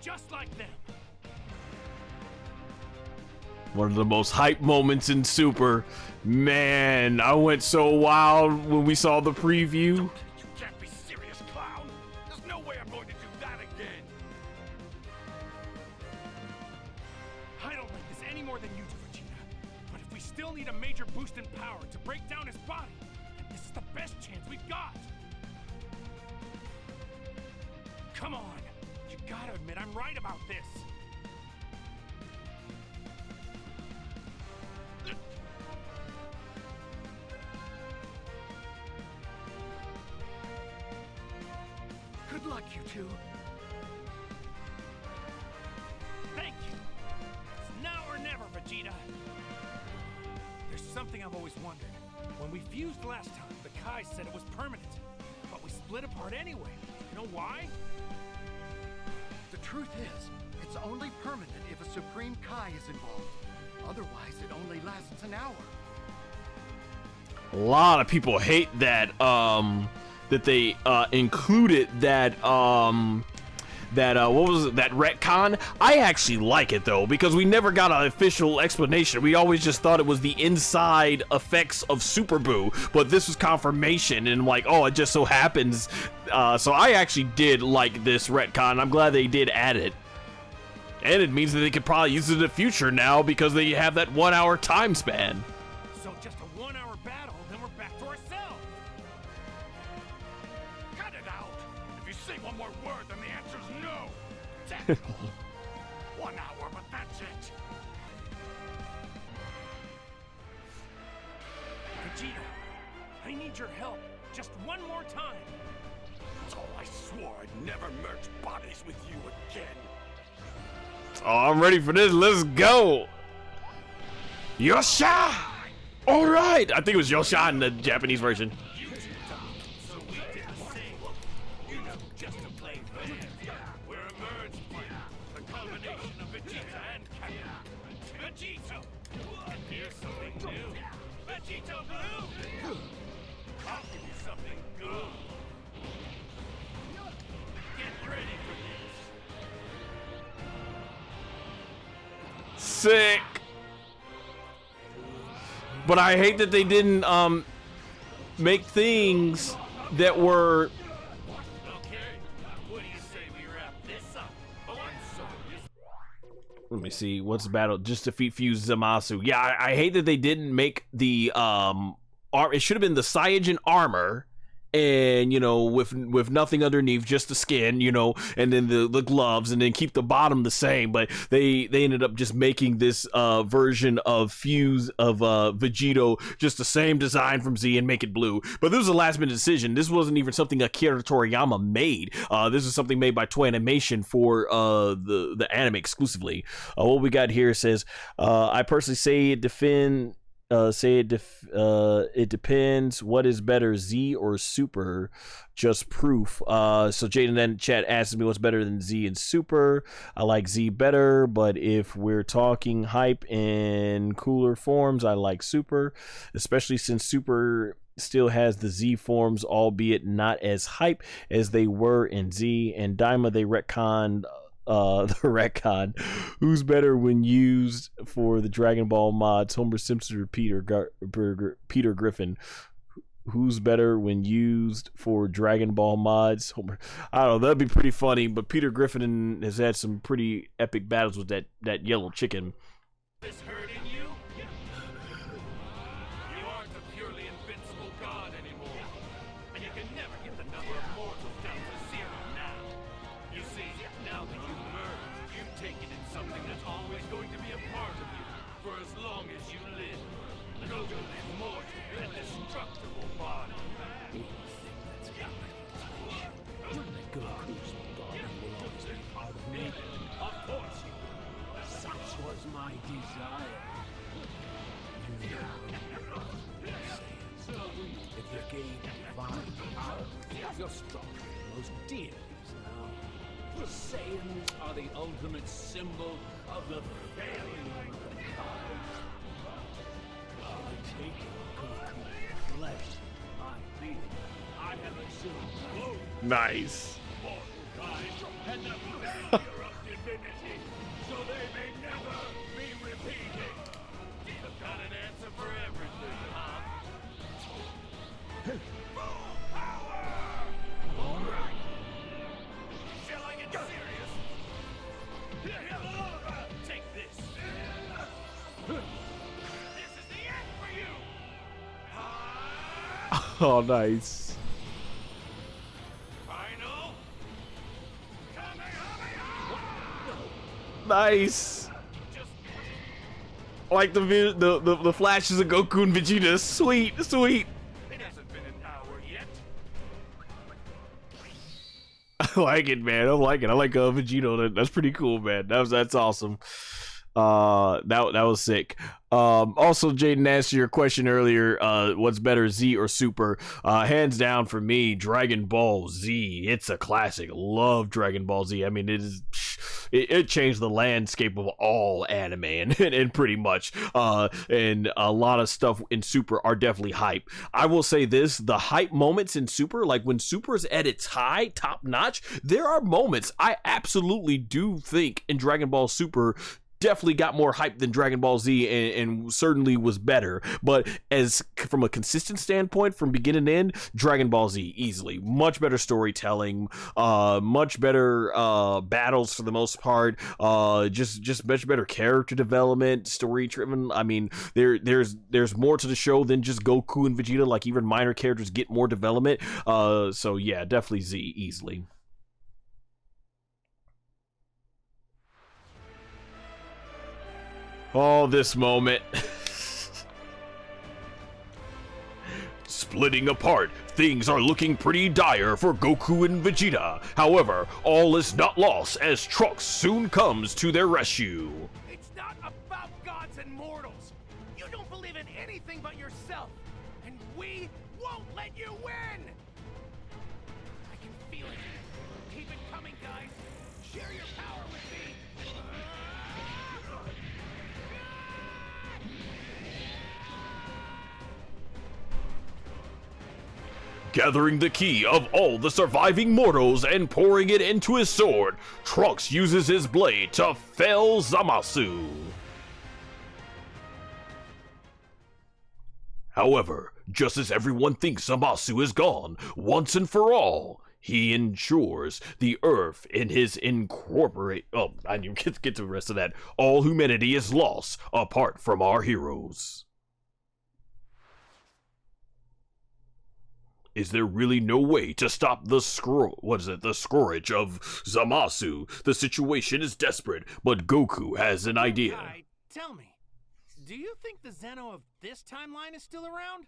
just like them. One of the most hype moments in Super. Man, I went so wild when we saw the preview. You can't be serious, clown. There's no way I'm going to do that again. I don't like this any more than you do, Vegeta. But if we still need a major boost in power to break down his body, this is the best chance we've got. Come on. You gotta admit I'm right about this. Good luck, you two. Thank you. It's now or never, Vegeta. There's something I've always wondered. When we fused last time, the Kai said it was permanent. But we split apart anyway. You know why? The truth is, it's only permanent if a Supreme Kai is involved. Otherwise, it only lasts an hour. A lot of people hate that that they included that what was it, that retcon. I actually like it though, because we never got an official explanation. We always just thought it was the inside effects of Super Buu, but this was confirmation, and like, oh, it just so happens. So I actually did like this retcon. I'm glad they did add it. And it means that they could probably use it in the future now because they have that 1 hour time span. So just a 1 hour battle, then we're back to ourselves. Cut it out. If you say one more word, then the answer's no. Damn it all. 1 hour, but that's it. Vegeta, I need your help. Just one more time. Oh, I swore I'd never merge bodies with you again. Oh, I'm ready for this. Let's go. Yosha! All right. I think it was Yosha in the Japanese version. So we did the same. You know, just to play fair. We're a merged plan. The combination of Vegeta and Kappa. Vegito! And here's something new. Vegito Blue! I'll give you something good. Get ready for this. Sick. But I hate that they didn't make things that were. Okay, what do you say we wrap this up? Oh, I'm sorry. Let me see. What's the battle? Just defeat Fuse Zamasu. Yeah, I hate that they didn't make the it should have been the Saiyajin armor, and you know, with nothing underneath, just the skin, you know, and then the gloves, and then keep the bottom the same. But they ended up just making this version of Fuse of Vegito, just the same design from Z, and make it blue. But this was a last minute decision. This wasn't even something Akira Toriyama made. This is something made by Toei Animation for the anime exclusively. What we got here says, I personally say it depends. What is better, Z or Super? Just proof. So Jaden then chat asks me what's better than Z and Super. I like Z better, but if we're talking hype and cooler forms, I like Super, especially since Super still has the Z forms, albeit not as hype as they were in Z. And Daima, they retconned the retcon. Who's better when used for the Dragon Ball mods, Homer Simpson or Peter Griffin? Who's better when used for Dragon Ball mods? Homer. I don't know, that'd be pretty funny, but Peter Griffin has had some pretty epic battles with that yellow chicken. This hurting you? You aren't a purely invincible god anymore. And you can never get the number of mortals down to zero now. You see, now that you've merged, you've taken in something that's always going to be a part of you for as long as you live. Goku's immortal and destructible body. Goku's body will always be part of me. Of course you will. Such was my desire. You know, if you gain divine power, you're stronger than most deities now. The Saiyans are the ultimate symbol of the failure of the gods. I take Goku's flesh, my being. I have assumed Nice. And the failure of virginity, so they may never be repeated. You've got an answer for everything, huh? Full power! All right. Shall I get serious? Take this. This is the end for you. Oh, nice. Final. Kamehameha! Nice. Just I like the flashes of Goku and Vegeta. Sweet, sweet. it hasn't been an hour yet. I like it, man. I like it. I like Vegito. That's pretty cool, man. That's awesome. That was sick. Also, Jaden, asked your question earlier, what's better, Z or Super? Hands down for me, Dragon Ball Z. It's a classic. Love Dragon Ball Z. I mean, it changed the landscape of all anime and pretty much, and a lot of stuff in Super are definitely hype. I will say this, the hype moments in Super, like when Super is at its high, top notch, there are moments I absolutely do think in Dragon Ball Super definitely got more hype than Dragon Ball Z and certainly was better. But as from a consistent standpoint, from beginning to end, Dragon Ball Z easily. Much better storytelling, much better battles for the most part, just much better character development, story driven. I mean, there's more to the show than just Goku and Vegeta. Like even minor characters get more development. So yeah, definitely Z easily. Oh, this moment. Splitting apart, things are looking pretty dire for Goku and Vegeta. However, all is not lost as Trunks soon comes to their rescue. It's not about gods and mortals. You don't believe in anything but yourself. And we won't let you win! I can feel it. Keep it coming, guys. Share your power with me. Gathering the key of all the surviving mortals and pouring it into his sword, Trunks uses his blade to fell Zamasu. However, just as everyone thinks Zamasu is gone, once and for all, he ensures the Earth in his incorporate... Oh, I didn't get to the rest of that. All humanity is lost, apart from our heroes. Is there really no way to stop the scourge of Zamasu? The situation is desperate, but Goku has an idea. Kai, tell me, do you think the Zeno of this timeline is still around?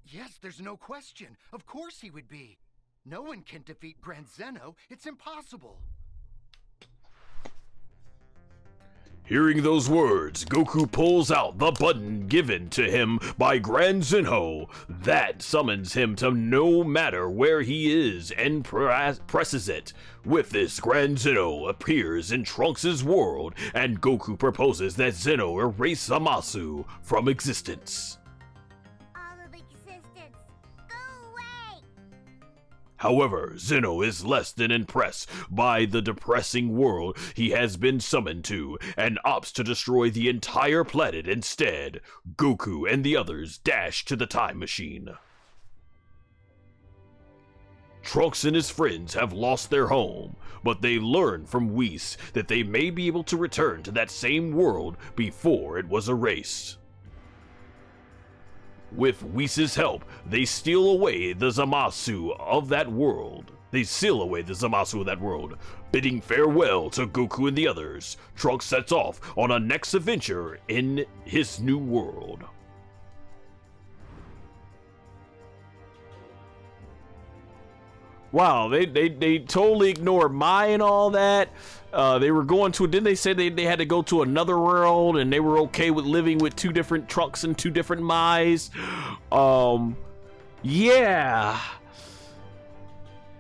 Yes, there's no question. Of course he would be. No one can defeat Grand Zeno. It's impossible. Hearing those words, Goku pulls out the button given to him by Grand Zeno. That summons him to no matter where he is and presses it. With this, Grand Zeno appears in Trunks' world, and Goku proposes that Zeno erase Zamasu from existence. All of existence, go away! However, Zeno is less than impressed by the depressing world he has been summoned to, and opts to destroy the entire planet instead. Goku and the others dash to the time machine. Trunks and his friends have lost their home, but they learn from Whis that they may be able to return to that same world before it was erased. With Whis' help, they steal away the Zamasu of that world. Bidding farewell to Goku and the others, Trunks sets off on a next adventure in his new world. Wow, they totally ignored Mai and all that. They were going to, didn't they say they had to go to another world and they were okay with living with two different Trunks and two different Mais? Yeah.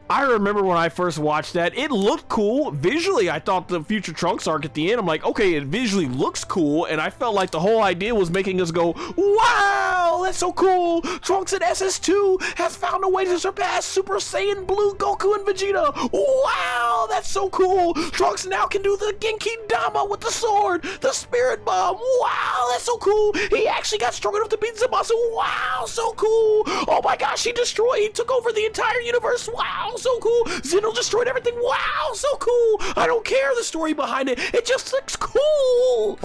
I remember when I first watched that, it looked cool. Visually, I thought the future Trunks arc at the end, I'm like, okay, it visually looks cool, and I felt like the whole idea was making us go, wow, that's so cool. Trunks in SS2 has found a way to surpass Super Saiyan Blue Goku and Vegeta. Wow, wow, that's so cool. Trunks now can do the Genki Dama with the sword, the Spirit Bomb. Wow, that's so cool. He actually got strong enough to beat Zamasu. Wow, so cool. Oh my gosh, he took over the entire universe. Wow, so cool. Zeno destroyed everything. Wow, so cool. I don't care the story behind it. It just looks cool.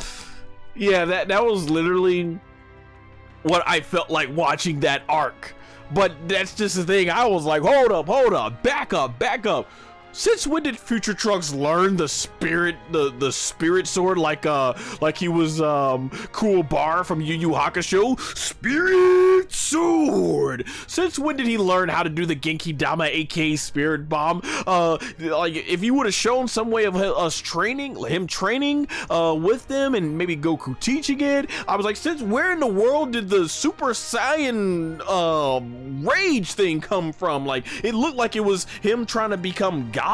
Yeah, that was literally what I felt like watching that arc. But that's just the thing. I was like, hold up, back up. Since when did Future Trunks learn the spirit sword like he was Cool Bar from Yu Yu Hakusho? Spirit sword! Since when did he learn how to do the Genki Dama aka Spirit Bomb? Like if you would have shown some way of him training with them and maybe Goku teaching it, I was like, since where in the world did the Super Saiyan rage thing come from? Like it looked like it was him trying to become God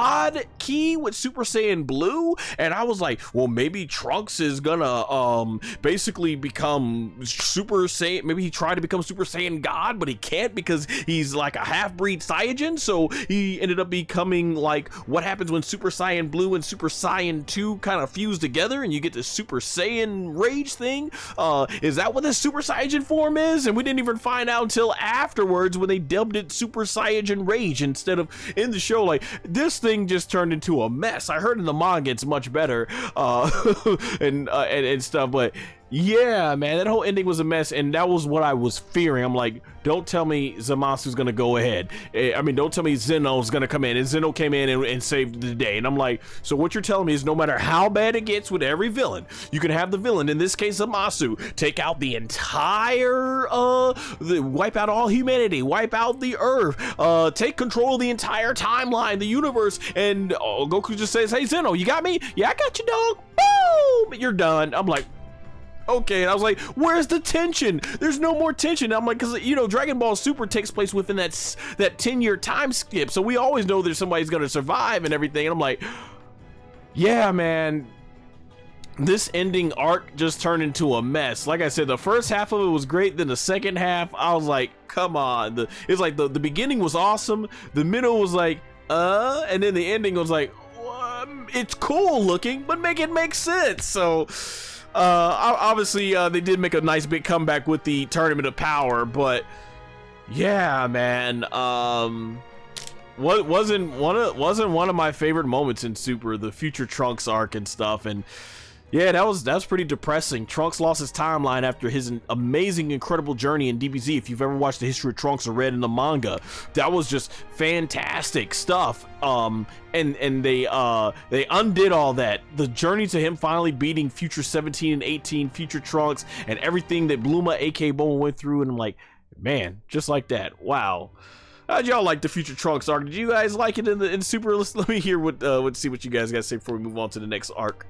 Key with Super Saiyan Blue, and I was like, well, maybe Trunks is gonna basically become Super Saiyan. Maybe he tried to become Super Saiyan God, but he can't because he's like a half-breed Saiyajin, so he ended up becoming like what happens when Super Saiyan Blue and Super Saiyan 2 kind of fuse together and you get this Super Saiyan rage thing. Is that what this Super Saiyajin form is? And we didn't even find out until afterwards when they dubbed it Super Saiyajin Rage instead of in the show. Like this thing just turned into a mess. I heard in the manga it's much better and stuff, but yeah, man, that whole ending was a mess, and that was what I was fearing. I'm like, don't tell me Zamasu's gonna go ahead. I mean, don't tell me Zeno's gonna come in, and Zeno came in and saved the day. And I'm like, so what you're telling me is no matter how bad it gets with every villain, you can have the villain, in this case Zamasu, take out the entire, wipe out all humanity, wipe out the Earth, take control of the entire timeline, the universe, and Goku just says, hey Zeno, you got me? Yeah, I got you, dog. Boom! You're done. I'm like, okay, and I was like, where's the tension? There's no more tension. I'm like, because you know, Dragon Ball Super takes place within that 10-year time skip, so we always know there's somebody's gonna survive and everything. And I'm like, yeah, man, this ending arc just turned into a mess. Like I said, the first half of it was great, then the second half, I was like, come on. It's like the beginning was awesome, the middle was like, and then the ending was like, it's cool looking, but make it make sense. So obviously they did make a nice big comeback with the Tournament of Power, but yeah, man, what wasn't one of my favorite moments in Super, the Future Trunks arc and stuff. And yeah, that was pretty depressing. Trunks lost his timeline after his amazing, incredible journey in DBZ. If you've ever watched the history of Trunks or read in the manga, that was just fantastic stuff. And they undid all that. The journey to him finally beating Future 17 and 18, Future Trunks, and everything that Bluma, aka Bulma, went through. And I'm like, man, just like that. Wow. How'd y'all like the Future Trunks arc? Did you guys like it in Super? Let me hear see what you guys got to say before we move on to the next arc.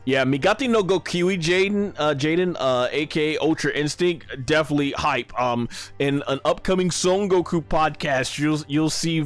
Yeah, Migati no Gokiwi Jaden, aka Ultra Instinct, definitely hype. In an upcoming Son Goku podcast, you'll see